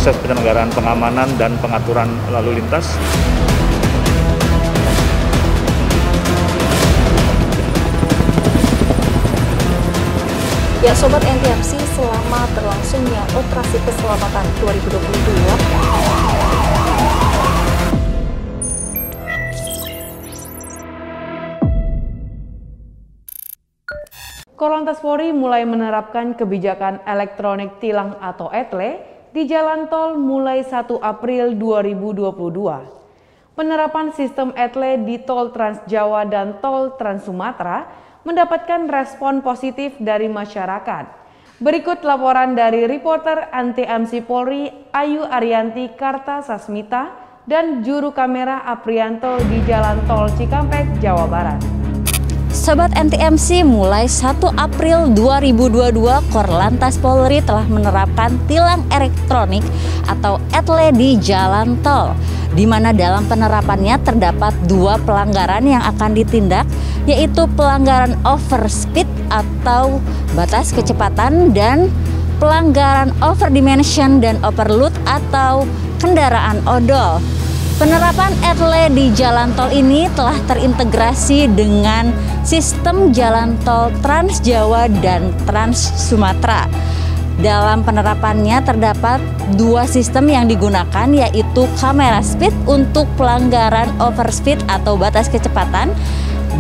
proses penyelenggaraan pengamanan dan pengaturan lalu lintas. Ya Sobat NTMC, selama berlangsungnya Operasi Keselamatan 2022, Korlantas Polri mulai menerapkan kebijakan elektronik tilang atau ETLE di jalan tol mulai 1 April 2022. Penerapan sistem ETLE di tol Trans Jawa dan tol Trans Sumatera mendapatkan respon positif dari masyarakat. Berikut laporan dari reporter NTMC Polri Ayu Arianti Kartasasmita dan juru kamera Aprianto di Jalan Tol Cikampek, Jawa Barat. Sobat NTMC, mulai 1 April 2022 Korlantas Polri telah menerapkan tilang elektronik atau ETLE di jalan tol, di mana dalam penerapannya terdapat 2 pelanggaran yang akan ditindak, yaitu pelanggaran overspeed atau batas kecepatan dan pelanggaran overdimension dan overload atau kendaraan odol. Penerapan ETLE di jalan tol ini telah terintegrasi dengan sistem jalan tol Trans Jawa dan Trans Sumatera. Dalam penerapannya terdapat 2 sistem yang digunakan, yaitu kamera speed untuk pelanggaran overspeed atau batas kecepatan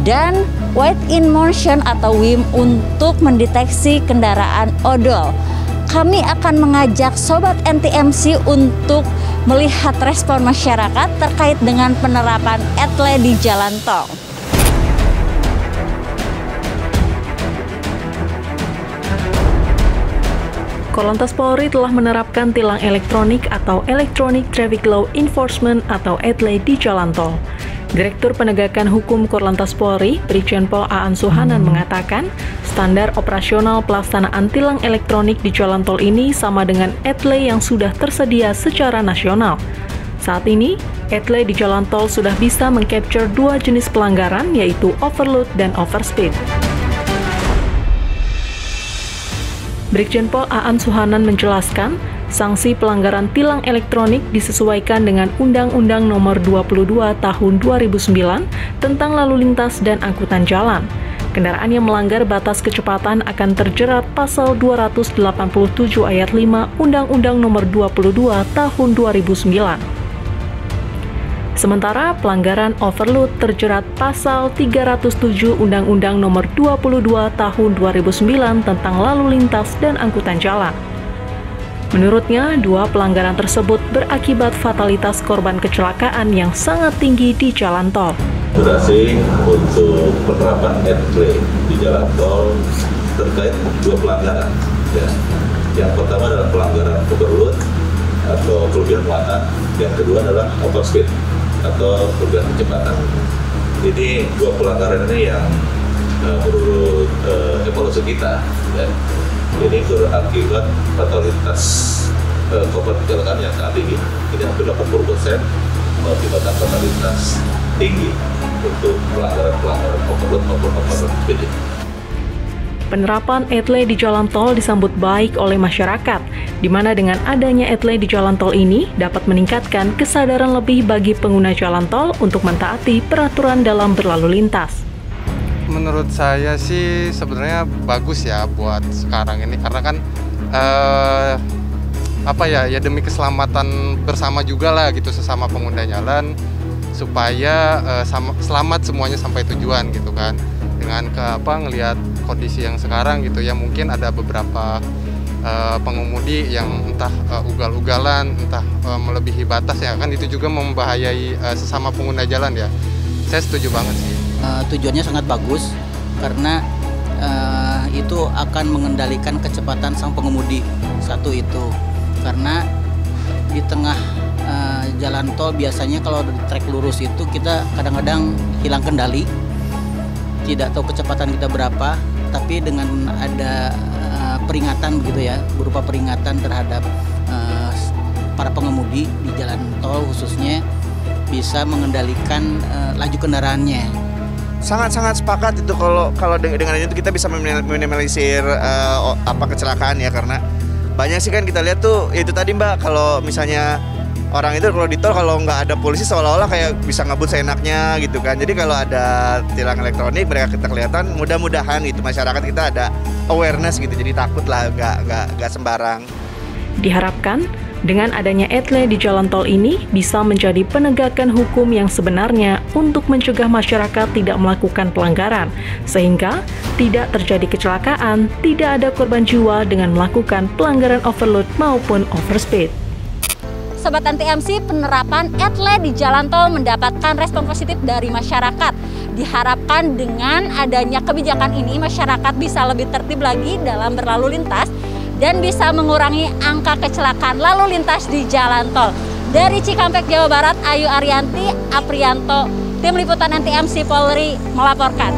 dan wait in motion atau WIM untuk mendeteksi kendaraan odol. Kami akan mengajak Sobat NTMC untuk melihat respon masyarakat terkait dengan penerapan ETLE di jalan tol. Korlantas Polri telah menerapkan tilang elektronik atau Electronic Traffic Law Enforcement atau ETLE di jalan tol. Direktur Penegakan Hukum Korlantas Polri, Brigjen Pol Aan Suhanan mengatakan, standar operasional pelaksanaan tilang elektronik di jalan tol ini sama dengan ETLE yang sudah tersedia secara nasional. Saat ini, ETLE di jalan tol sudah bisa mengcapture 2 jenis pelanggaran, yaitu overload dan overspeed. Brigjen Pol Aan Suhanan menjelaskan, sanksi pelanggaran tilang elektronik disesuaikan dengan Undang-Undang Nomor 22 Tahun 2009 tentang Lalu Lintas dan Angkutan Jalan. Kendaraan yang melanggar batas kecepatan akan terjerat pasal 287 ayat 5 Undang-Undang Nomor 22 Tahun 2009. Sementara pelanggaran overload terjerat pasal 307 Undang-Undang Nomor 22 Tahun 2009 tentang Lalu Lintas dan Angkutan Jalan. Menurutnya, 2 pelanggaran tersebut berakibat fatalitas korban kecelakaan yang sangat tinggi di jalan tol. Durasi untuk penerapan ETLE di jalan tol terkait 2 pelanggaran. Ya. Yang pertama adalah pelanggaran overload atau kelebihan muatan. Yang kedua adalah overspeed atau kelebihan kecepatan. Ini 2 pelanggaran ini yang menurut evaluasi kita, ya, ini berakibat fatalitas korban kecelakaan yang sangat tinggi. Ini hampir 80% mengakibatkan fatalitas tinggi untuk pelanggaran overload maupun overspeed. Penerapan ETLE di jalan tol disambut baik oleh masyarakat, di mana dengan adanya ETLE di jalan tol ini dapat meningkatkan kesadaran lebih bagi pengguna jalan tol untuk mentaati peraturan dalam berlalu lintas. Menurut saya sih sebenarnya bagus ya buat sekarang ini, karena kan ya demi keselamatan bersama juga lah gitu, sesama pengguna jalan, supaya selamat semuanya sampai tujuan gitu kan. Dengan ngelihat kondisi yang sekarang gitu ya, mungkin ada beberapa pengemudi yang entah ugal-ugalan, entah melebihi batas ya kan, itu juga membahayakan sesama pengguna jalan ya. Saya setuju banget sih. Tujuannya sangat bagus karena itu akan mengendalikan kecepatan sang pengemudi. Satu itu, karena di tengah jalan tol biasanya kalau di trek lurus itu kita kadang-kadang hilang kendali, tidak tahu kecepatan kita berapa, tapi dengan ada peringatan begitu ya, berupa peringatan terhadap para pengemudi di jalan tol khususnya, bisa mengendalikan laju kendaraannya. Sangat-sangat sepakat itu, kalau dengan itu kita bisa meminimalisir kecelakaan ya, karena Banyak sih kan kita lihat tuh, itu tadi Mbak, kalau misalnya orang itu kalau di tol kalau nggak ada polisi seolah-olah kayak bisa ngebut seenaknya gitu kan. Jadi kalau ada tilang elektronik mereka kita kelihatan, mudah-mudahan itu masyarakat kita ada awareness gitu, jadi takut lah, nggak sembarang. Diharapkan dengan adanya etle di jalan tol ini bisa menjadi penegakan hukum yang sebenarnya untuk mencegah masyarakat tidak melakukan pelanggaran, sehingga tidak terjadi kecelakaan, tidak ada korban jiwa dengan melakukan pelanggaran overload maupun overspeed. Sobat NTMC, penerapan etle di jalan tol mendapatkan respon positif dari masyarakat. Diharapkan dengan adanya kebijakan ini, masyarakat bisa lebih tertib lagi dalam berlalu lintas dan bisa mengurangi angka kecelakaan lalu lintas di jalan tol. Dari Cikampek, Jawa Barat, Ayu Arianti, Aprianto, Tim Liputan NTMC Polri melaporkan.